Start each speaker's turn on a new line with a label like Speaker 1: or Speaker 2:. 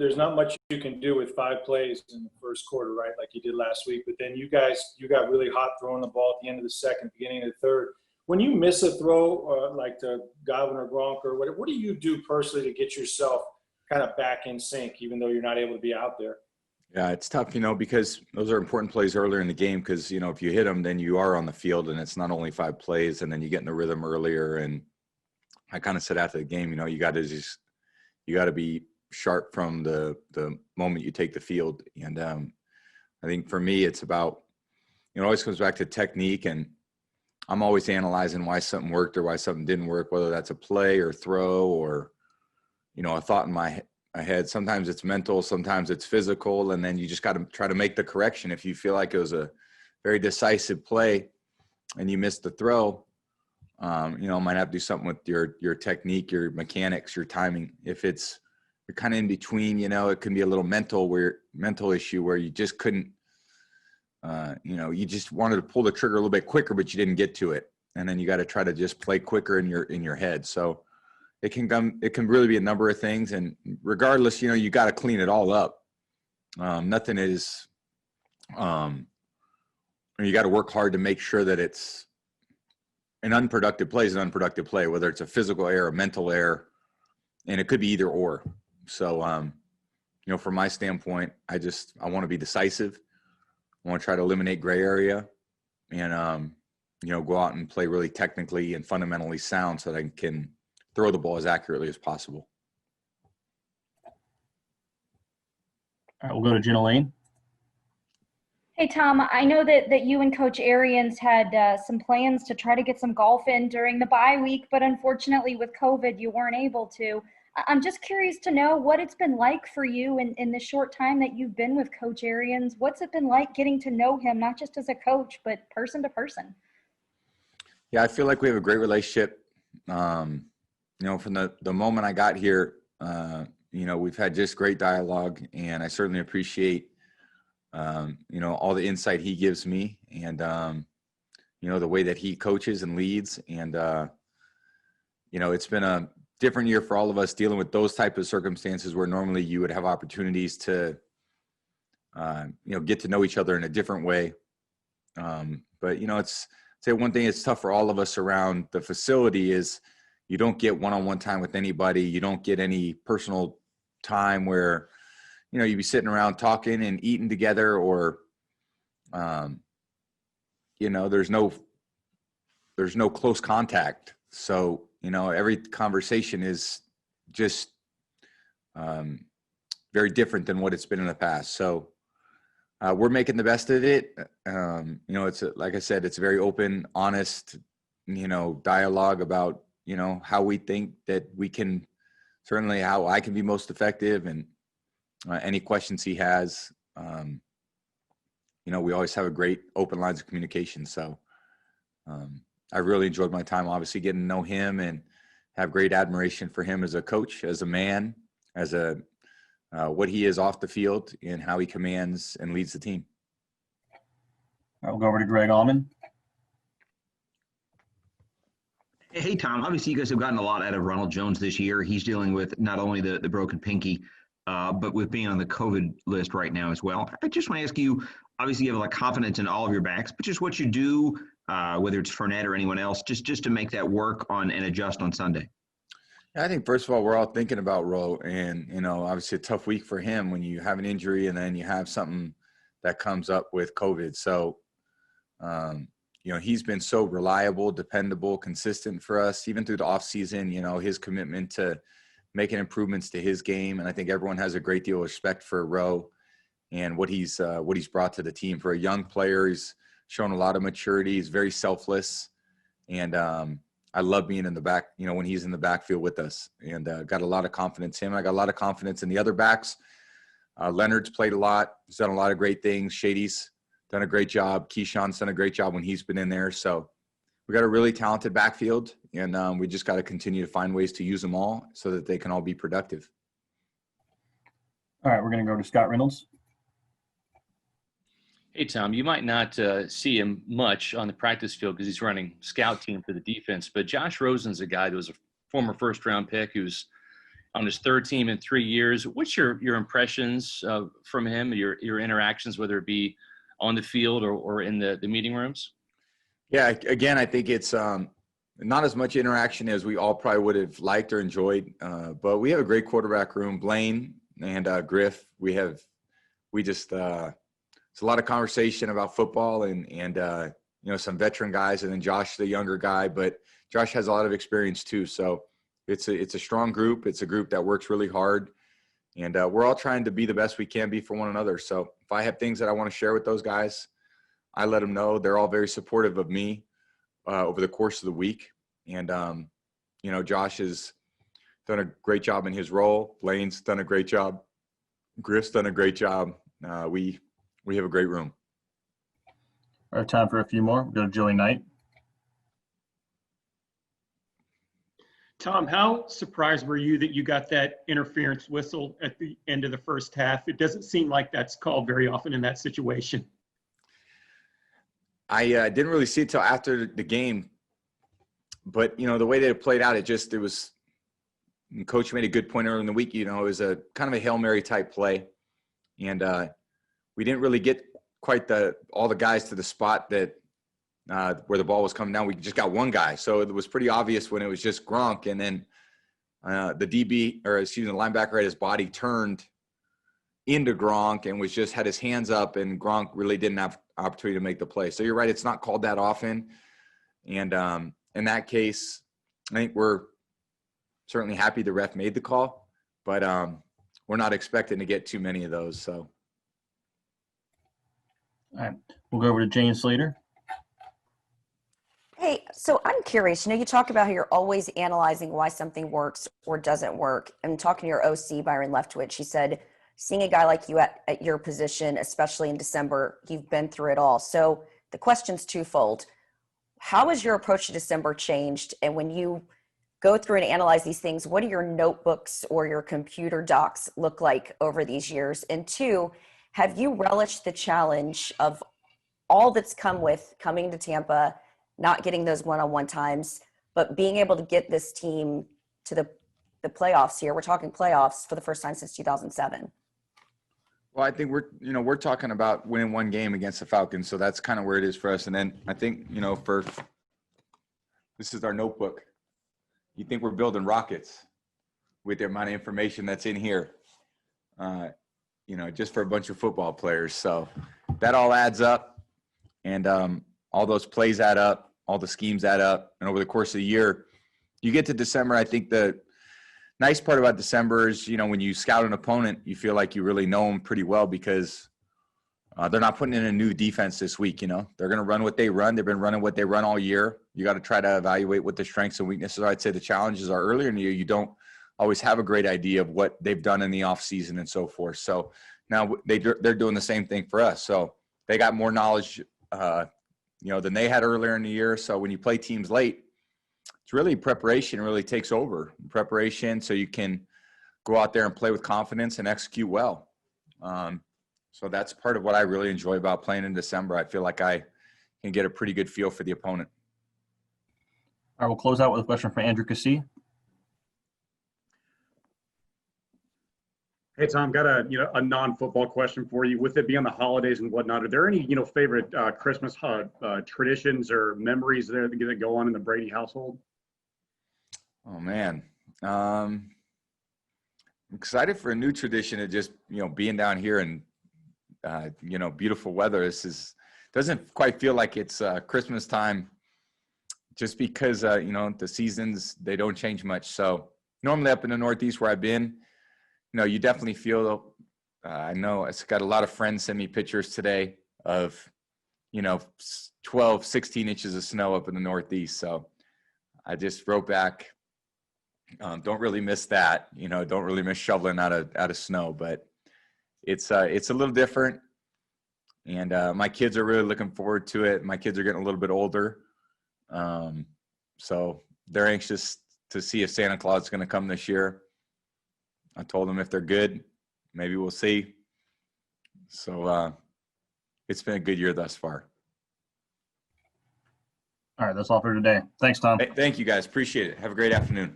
Speaker 1: there's not much you can do with 5 plays in the first quarter, right? Like you did last week. But then you got really hot throwing the ball at the end of the second, beginning of the third. When you miss a throw, like to Godwin or Gronk or whatever, what do you do personally to get yourself kind of back in sync, even though you're not able to be out there?
Speaker 2: Yeah, it's tough, because those are important plays earlier in the game because, if you hit them, then you are on the field and it's not only 5 plays and then you get in the rhythm earlier. And I kind of said after the game, you got to be sharp from the moment you take the field. And I think for me, it's about, it always comes back to technique, and I'm always analyzing why something worked or why something didn't work, whether that's a play or throw or, a thought in my head. Sometimes it's mental, sometimes it's physical, and then you just got to try to make the correction. If you feel like it was a very decisive play and you missed the throw, might have to do something with your technique, your mechanics, your timing. If you're kind of in between, it can be a little mental issue where you just couldn't, you just wanted to pull the trigger a little bit quicker, but you didn't get to it. And then you got to try to just play quicker in your head. So it can really be a number of things. And regardless, you got to clean it all up. Nothing is, you got to work hard to make sure that it's an unproductive play is an unproductive play, whether it's a physical error, a mental error, and it could be either or. So, from my standpoint, I want to be decisive. I want to try to eliminate gray area and, go out and play really technically and fundamentally sound so that I can throw the ball as accurately as possible.
Speaker 3: All right, we'll go to Jenna Lane.
Speaker 4: Hey, Tom, I know that you and Coach Arians had some plans to try to get some golf in during the bye week, but unfortunately with COVID, you weren't able to. I'm just curious to know what it's been like for you in the short time that you've been with Coach Arians. What's it been like getting to know him, not just as a coach, but person to person?
Speaker 2: Yeah, I feel like we have a great relationship. From the moment I got here, we've had just great dialogue, and I certainly appreciate, all the insight he gives me and, the way that he coaches and leads. And, it's been a different year for all of us dealing with those type of circumstances where normally you would have opportunities to, get to know each other in a different way. But, say one thing that's tough for all of us around the facility is you don't get one-on-one time with anybody. You don't get any personal time where, you'd be sitting around talking and eating together or, there's no close contact. So, every conversation is just very different than what it's been in the past. So we're making the best of it. It's like I said, it's a very open, honest, dialogue about, how we think that we can, certainly how I can be most effective, and any questions he has. We always have a great open lines of communication. So I really enjoyed my time, obviously, getting to know him and have great admiration for him as a coach, as a man, as what he is off the field and how he commands and leads the team.
Speaker 3: All right, we'll go over to Greg Allman.
Speaker 5: Hey, Tom, obviously you guys have gotten a lot out of Ronald Jones this year. He's dealing with not only the broken pinky, but with being on the COVID list right now as well. I just want to ask you, obviously you have a lot of confidence in all of your backs, but just what you do, whether it's Fournette or anyone else, just to make that work on and adjust on Sunday.
Speaker 2: I think, first of all, we're all thinking about Roe, and, obviously a tough week for him when you have an injury and then you have something that comes up with COVID. So, he's been so reliable, dependable, consistent for us, even through the offseason, his commitment to making improvements to his game. And I think everyone has a great deal of respect for Roe and what he's brought to the team. For a young player, he's shown a lot of maturity. He's very selfless. And I love being in the back, when he's in the backfield with us, and got a lot of confidence in him. I got a lot of confidence in the other backs. Leonard's played a lot. He's done a lot of great things. Shady's done a great job. Keyshawn's done a great job when he's been in there. So we got a really talented backfield, and we just got to continue to find ways to use them all so that they can all be productive.
Speaker 3: All right, we're going to go to Scott Reynolds.
Speaker 6: Hey, Tom, you might not see him much on the practice field because he's running scout team for the defense, but Josh Rosen's a guy that was a former first-round pick who's on his third team in 3 years. What's your impressions from him, your interactions, whether it be on the field or in the meeting rooms?
Speaker 2: Yeah, again, I think it's not as much interaction as we all probably would have liked or enjoyed, but we have a great quarterback room. Blaine and Griff, it's a lot of conversation about football and some veteran guys, and then Josh, the younger guy, but Josh has a lot of experience too. So it's a strong group. It's a group that works really hard, and we're all trying to be the best we can be for one another. So if I have things that I want to share with those guys, I let them know. They're all very supportive of me over the course of the week. And, Josh has done a great job in his role. Blaine's done a great job. Griff's done a great job. We have a great room.
Speaker 3: We have time for a few more. We'll go to Joey Knight.
Speaker 7: Tom, how surprised were you that you got that interference whistle at the end of the first half? It doesn't seem like that's called very often in that situation.
Speaker 2: I didn't really see it till after the game, but the way that it played out, it was. Coach made a good point earlier in the week. It was a kind of a Hail Mary type play, and we didn't really get quite all the guys to the spot that where the ball was coming down. We just got one guy, so it was pretty obvious when it was just Gronk, and then the linebacker had his body turned into Gronk and had his hands up, and Gronk really didn't have opportunity to make the play. So you're right, it's not called that often. And in that case, I think we're certainly happy the ref made the call, but we're not expecting to get too many of those. So.
Speaker 3: All right, we'll go over to Jane Slater.
Speaker 8: Hey, so I'm curious, you talk about how you're always analyzing why something works or doesn't work. And talking to your OC, Byron Leftwich, he said, seeing a guy like you at your position, especially in December, you've been through it all. So the question's twofold. How has your approach to December changed? And when you go through and analyze these things, what do your notebooks or your computer docs look like over these years? And two, have you relished the challenge of all that's come with coming to Tampa, not getting those one-on-one times, but being able to get this team to the playoffs here? We're talking playoffs for the first time since 2007.
Speaker 2: Well, I think we're talking about winning one game against the Falcons, so that's kind of where it is for us. And then I think this is our notebook. You think we're building rockets with the amount of information that's in here, just for a bunch of football players. So that all adds up, and all those plays add up, all the schemes add up, and over the course of the year, you get to December. I think the nice part about December is, when you scout an opponent, you feel like you really know them pretty well because they're not putting in a new defense this week. They're going to run what they run. They've been running what they run all year. You got to try to evaluate what the strengths and weaknesses are. I'd say the challenges are earlier in the year. You don't always have a great idea of what they've done in the offseason and so forth. So now they're doing the same thing for us. So they got more knowledge, than they had earlier in the year. So when you play teams late, it's really preparation really takes over. Preparation so you can go out there and play with confidence and execute well. So that's part of what I really enjoy about playing in December. I feel like I can get a pretty good feel for the opponent.
Speaker 3: All right, we'll close out with a question from Andrew Cassie.
Speaker 9: Hey, Tom, got a non-football question for you. With it being the holidays and whatnot, are there any, favorite Christmas traditions or memories there that go on in the Brady household?
Speaker 2: Oh, man. I'm excited for a new tradition of just, being down here and, beautiful weather. Doesn't quite feel like it's Christmas time just because, the seasons, they don't change much. So normally up in the Northeast where I've been, you definitely feel, I know it's got a lot of friends send me pictures today of, 12, 16 inches of snow up in the Northeast. So I just wrote back, don't really miss that, don't really miss shoveling out of snow, but it's a little different. And my kids are really looking forward to it. My kids are getting a little bit older. So they're anxious to see if Santa Claus is going to come this year. I told them if they're good, maybe we'll see. So it's been a good year thus far.
Speaker 3: All right, that's all for today. Thanks, Tom.
Speaker 2: Thank you, guys. Appreciate it. Have a great afternoon.